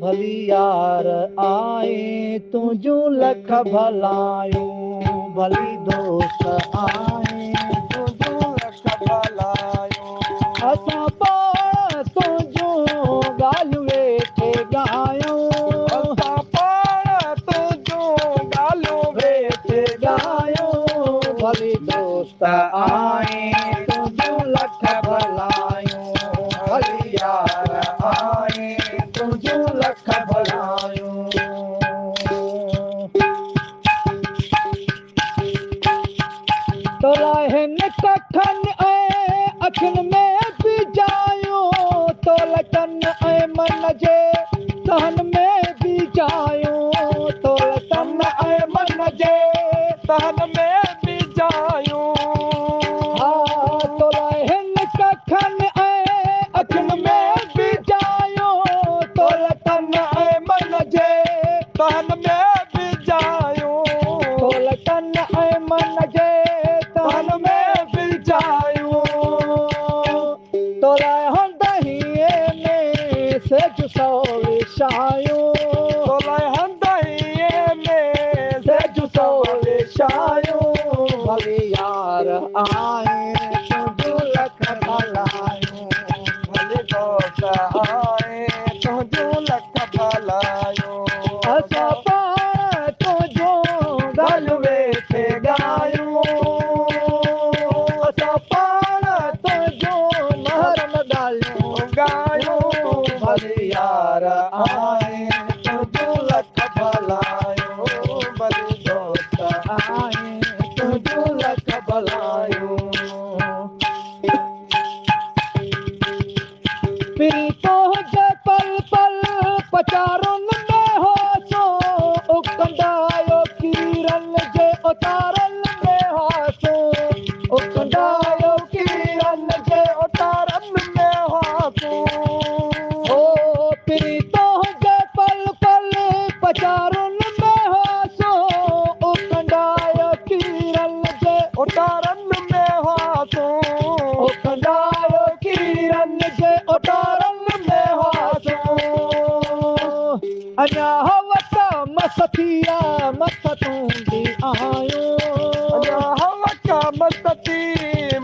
भली यार आए तुझू लख भलायूं भली दोस्त आए तुझू लख भलायूं असां पाण तुझू ॻाल्हियूं वेठे ॻायूं असां पाण तुझू ॻाल्हियूं वेठे ॻायूं भली दोस्त आए तुझू लख भलायूं भली यार आए तुझू लख भलायूं तोला हिन कखनि ऐं अखियुनि में बीजायूं तोला तन ऐं मन जे तहन में बीजायूं तोला तन ऐं मन जे तहन में बीजायूं हा तोला हिन कखनि ऐं अखियुनि में बीजायूं तोला तन ऐं मन जे तहन में बीजायूं तोला तन ऐं मन जे तहन में बीजायूं तोला हंदहीअ में सेज सौ विछायूं तोला हंदहीअ में सेज सौ विछायूं भली यार आए तुझू लख भलायूं भली दोस्त आए तुझू लख भलायूं असां पाण तुझू ॻाल्हियूं वेठे ॻायूं असां पाण तुझू महरम ॻाल्हियूं ॻायूं भली यार आए तुझू लख भलायूं भली दोस्त आए तुझू लख भलायूं पिरी तुंहिंजे पल पल पचारुनि में होसो उकंदायो कीरन जे उतारल में होसो उकंदायो कीरन जे उतारल में होसो ओ पिरी तुंहिंजे पल पल पचारुनि में होसो उकंदायो कीरन जे उतारल में होसो उकंदायो कीरन जे उतारल में होसो अञा हवत मस्तिया मत तूं बि आयूं अञा हवत मस्ती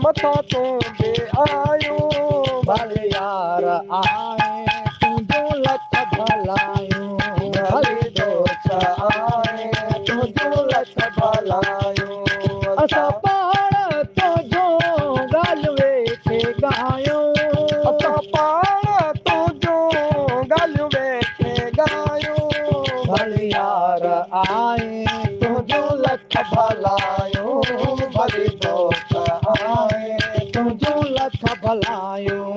मत तूं बि आयूं भली यार आए तुझू लख भलायूं भली दोस्त आए तुझू लख भलायूं असां पाण तुझू ॻाल्हियूं वेठे ॻायूं असां पाण तुझू ॻाल्हियूं वेठे ॻायूं भली यार आए तुझू लख भलायूं भली दोस्त आए तुझू लख भलायूं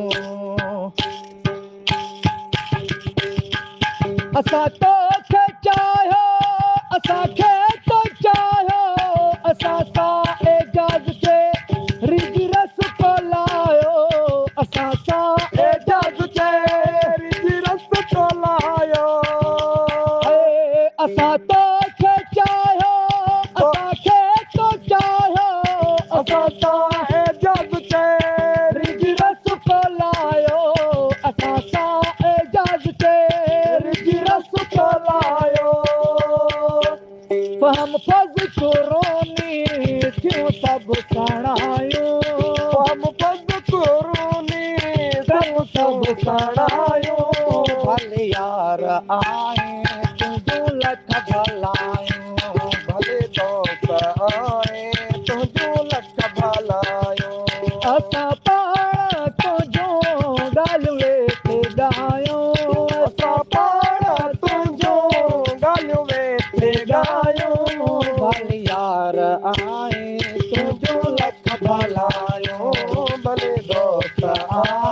असां तोखे चाहियो असांखे तो चाहियो असां सां एजाज़ जे रिज रस कोलायो असां सां एजाज़ जे रिज रस कोलायो असां तोखे चाहियो असांखे तो चाहियो असां सां एजाज़ जे रिज रस कोलायो असां सां एजाज़ जे रिज रस कोलायो हम फज़ कुरोनी थियूं सभु सणायूं हम फज़ कुरोनी थियूं सभु सणायूं भली यार आए तुझू लख भलायूं भली दोस्त आए तुझू लख भलायूं असां पाण तुझू ॻाल्हियूं वेठे ॻायूं असां पाण तुझू ॻाल्हियूं वेठे ॻायूं भली यार आए तुझू लख भलायूं भली दोस्त आए